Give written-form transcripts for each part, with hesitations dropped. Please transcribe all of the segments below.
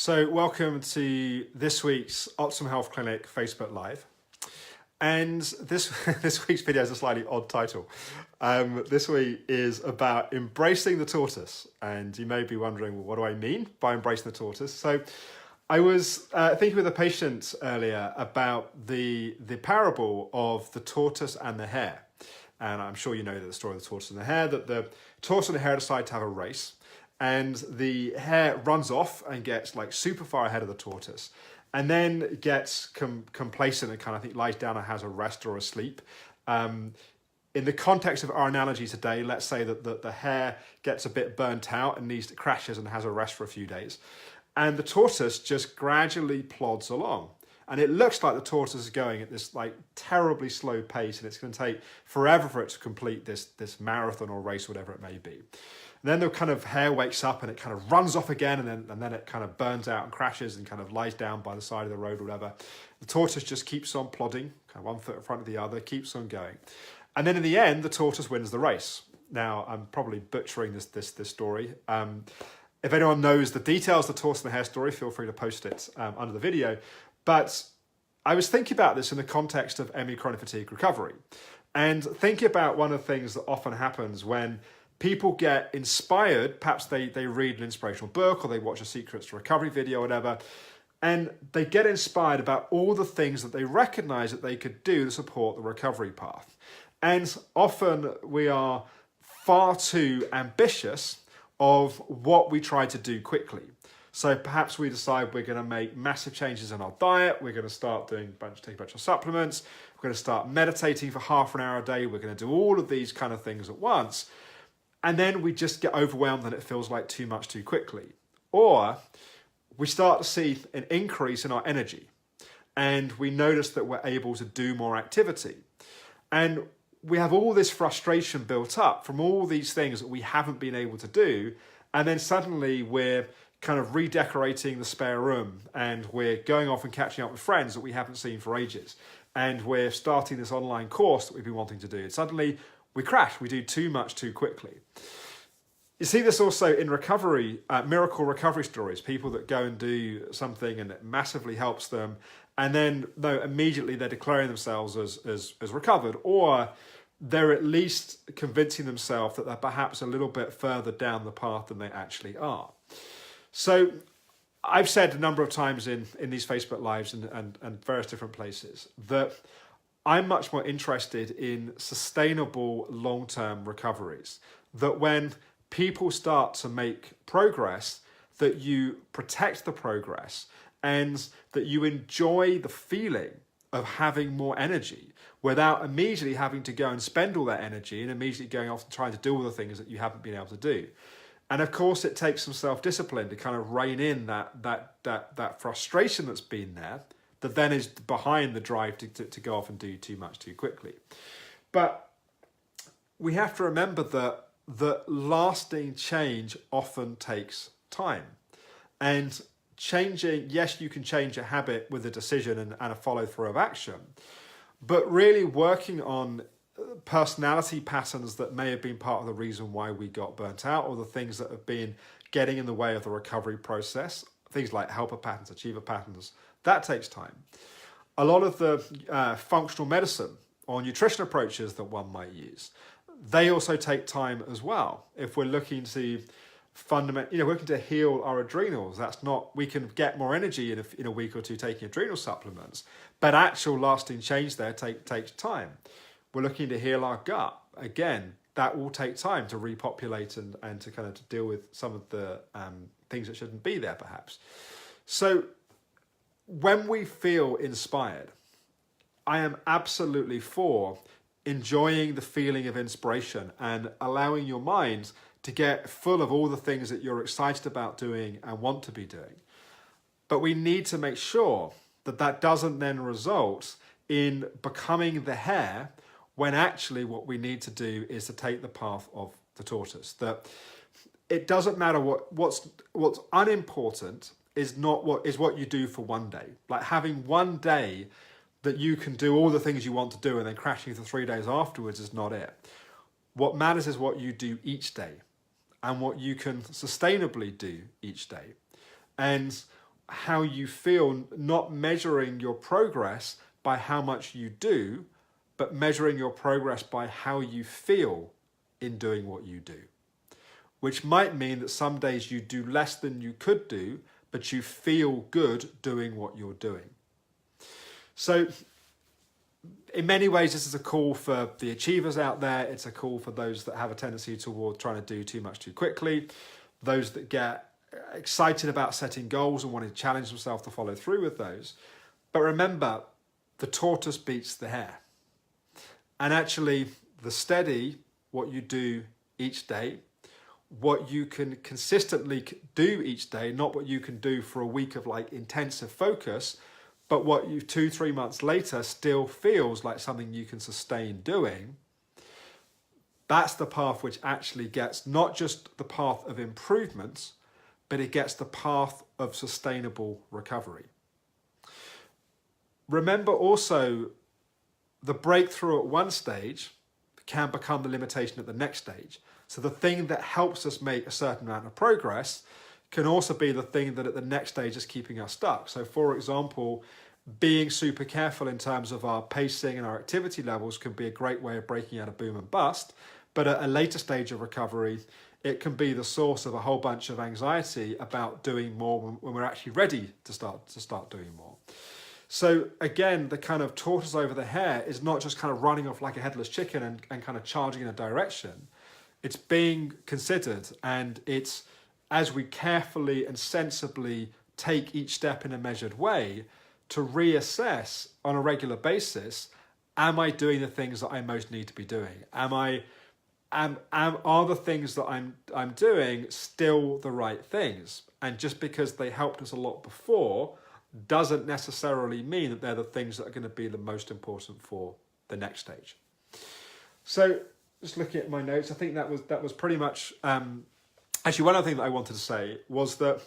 So welcome to this week's Optimum Health Clinic Facebook Live. And this week's video has a slightly odd title. This week is about embracing the tortoise. And you may be wondering, well, what do I mean by embracing the tortoise? So I was thinking with a patient earlier about the parable of the tortoise and the hare. And I'm sure you know the story of the tortoise and the hare, that the tortoise and the hare decide to have a race. And the hare runs off and gets like super far ahead of the tortoise, and then gets complacent and kind of, I think, lies down and has a rest or a sleep. In the context of our analogy today, let's say that the hare gets a bit burnt out and crashes and has a rest for a few days. And the tortoise just gradually plods along. And it looks like the tortoise is going at this like terribly slow pace, and it's going to take forever for it to complete this marathon or race, whatever it may be. And then the kind of hare wakes up and it kind of runs off again, and then it kind of burns out and crashes and kind of lies down by the side of the road or whatever. The tortoise just keeps on plodding, kind of one foot in front of the other, keeps on going. And then in the end, the tortoise wins the race. Now, I'm probably butchering this story. If anyone knows the details of the tortoise and the hare story, feel free to post it under the video. But I was thinking about this in the context of ME chronic fatigue recovery, and thinking about one of the things that often happens when people get inspired. Perhaps they read an inspirational book or they watch a Secrets to Recovery video or whatever, and they get inspired about all the things that they recognize that they could do to support the recovery path. And often we are far too ambitious of what we try to do quickly. So perhaps we decide we're going to make massive changes in our diet. We're going to start taking a bunch of supplements. We're going to start meditating for half an hour a day. We're going to do all of these kind of things at once. And then we just get overwhelmed and it feels like too much too quickly. Or we start to see an increase in our energy, and we notice that we're able to do more activity. And we have all this frustration built up from all these things that we haven't been able to do. And then suddenly we're kind of redecorating the spare room, and we're going off and catching up with friends that we haven't seen for ages. And we're starting this online course that we've been wanting to do. And suddenly we crash, we do too much too quickly. You see this also in recovery, miracle recovery stories, people that go and do something and it massively helps them, and then immediately they're declaring themselves as recovered, or they're at least convincing themselves that they're perhaps a little bit further down the path than they actually are. So I've said a number of times in these Facebook Lives and various different places that I'm much more interested in sustainable long-term recoveries. That when people start to make progress, that you protect the progress and that you enjoy the feeling of having more energy without immediately having to go and spend all that energy and immediately going off and trying to do all the things that you haven't been able to do. And of course, it takes some self-discipline to kind of rein in that frustration that's been there, that then is behind the drive to go off and do too much too quickly. But we have to remember that lasting change often takes time. And changing, yes, you can change a habit with a decision and a follow through of action, but really working on personality patterns that may have been part of the reason why we got burnt out, or the things that have been getting in the way of the recovery process, things like helper patterns, achiever patterns, that takes time. A lot of the functional medicine or nutrition approaches that one might use, they also take time as well. If we're looking to we're looking to heal our adrenals, we can get more energy in a week or two taking adrenal supplements, but actual lasting change there takes time. We're looking to heal our gut. Again, that will take time to repopulate and to kind of to deal with some of the things that shouldn't be there perhaps. So when we feel inspired, I am absolutely for enjoying the feeling of inspiration and allowing your mind to get full of all the things that you're excited about doing and want to be doing. But we need to make sure that doesn't then result in becoming the hare, when actually what we need to do is to take the path of the tortoise. That it doesn't matter what's unimportant is what you do for one day. Like having one day that you can do all the things you want to do and then crashing for 3 days afterwards is not it. What matters is what you do each day and what you can sustainably do each day. And how you feel, not measuring your progress by how much you do, but measuring your progress by how you feel in doing what you do. Which might mean that some days you do less than you could do, but you feel good doing what you're doing. So in many ways, this is a call for the achievers out there. It's a call for those that have a tendency toward trying to do too much too quickly, those that get excited about setting goals and wanting to challenge themselves to follow through with those. But remember, the tortoise beats the hare. And actually, the steady, what you do each day, what you can consistently do each day, not what you can do for a week of like intensive focus, but what you 2-3 months later still feels like something you can sustain doing. That's the path which actually gets not just the path of improvement, but it gets the path of sustainable recovery. Remember also, the breakthrough at one stage can become the limitation at the next stage. So the thing that helps us make a certain amount of progress can also be the thing that at the next stage is keeping us stuck. So for example, being super careful in terms of our pacing and our activity levels can be a great way of breaking out of boom and bust. But at a later stage of recovery, it can be the source of a whole bunch of anxiety about doing more when we're actually ready to start doing more. So again, the kind of tortoise over the hare is not just kind of running off like a headless chicken and kind of charging in a direction. It's being considered, and it's as we carefully and sensibly take each step in a measured way to reassess on a regular basis, am I doing the things that I most need to be doing? Are the things that I'm doing still the right things? And just because they helped us a lot before doesn't necessarily mean that they're the things that are going to be the most important for the next stage. So just looking at my notes, I think that was pretty much, actually one other thing that I wanted to say was that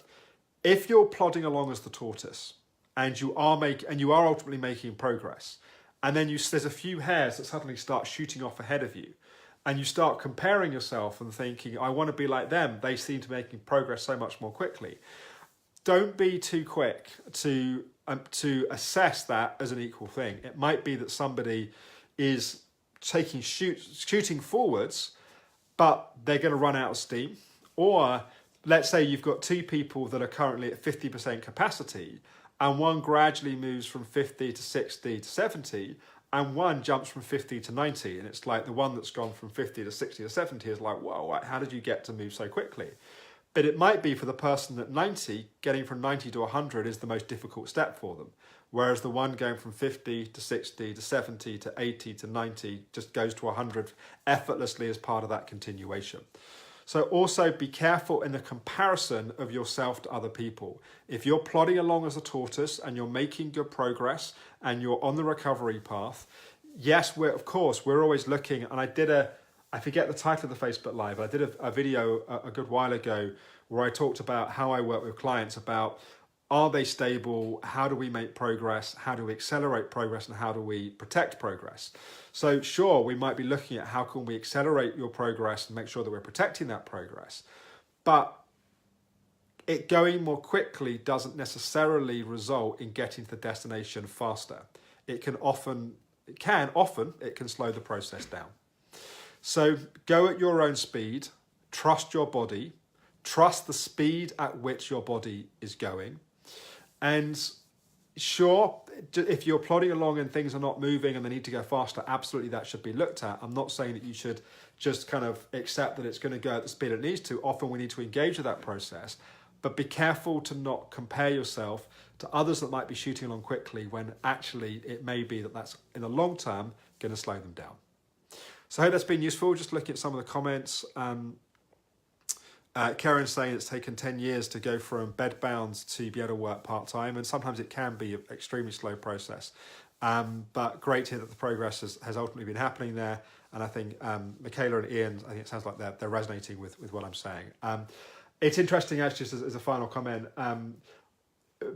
if you're plodding along as the tortoise and you are ultimately making progress, and then there's a few hares that suddenly start shooting off ahead of you, and you start comparing yourself and thinking, I want to be like them, they seem to be making progress so much more quickly. Don't be too quick to assess that as an equal thing. It might be that somebody is shooting forwards, but they're going to run out of steam. Or let's say you've got two people that are currently at 50% capacity, and one gradually moves from 50 to 60 to 70, and one jumps from 50 to 90. And it's like the one that's gone from 50 to 60 to 70 is like, whoa, how did you get to move so quickly? But it might be for the person at 90, getting from 90 to 100 is the most difficult step for them. Whereas the one going from 50 to 60 to 70 to 80 to 90 just goes to 100 effortlessly as part of that continuation. So also be careful in the comparison of yourself to other people. If you're plodding along as a tortoise and you're making good progress and you're on the recovery path, yes, we're always looking, and I forget the title of the Facebook Live, I did a video a good while ago where I talked about how I work with clients about, are they stable? How do we make progress? How do we accelerate progress? And how do we protect progress? So sure, we might be looking at how can we accelerate your progress and make sure that we're protecting that progress. But it going more quickly doesn't necessarily result in getting to the destination faster. It can often slow the process down. So go at your own speed, trust your body, trust the speed at which your body is going. And sure, if you're plodding along and things are not moving and they need to go faster, absolutely that should be looked at. I'm not saying that you should just kind of accept that it's going to go at the speed it needs to. Often we need to engage with that process, but be careful to not compare yourself to others that might be shooting along quickly when actually it may be that that's in the long term going to slow them down. So I hope that's been useful. Just looking at some of the comments. Karen's saying it's taken 10 years to go from bedbound to be able to work part-time, and sometimes it can be an extremely slow process. But great to hear that the progress has ultimately been happening there. And I think Michaela and Ian, I think it sounds like they're resonating with what I'm saying. It's interesting, actually, just as a final comment,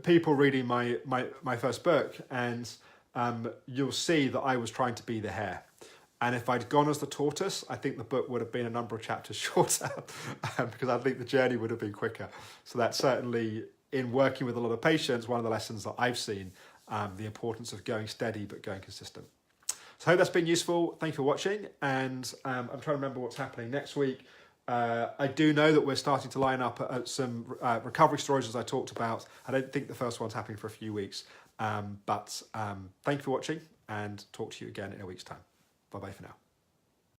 people reading my first book, and you'll see that I was trying to be the hare. And if I'd gone as the tortoise, I think the book would have been a number of chapters shorter because I think the journey would have been quicker. So that's certainly in working with a lot of patients, one of the lessons that I've seen, the importance of going steady but going consistent. So I hope that's been useful. Thank you for watching. And I'm trying to remember what's happening next week. I do know that we're starting to line up at some recovery stories, as I talked about. I don't think the first one's happening for a few weeks. But thank you for watching, and talk to you again in a week's time. Bye-bye for now.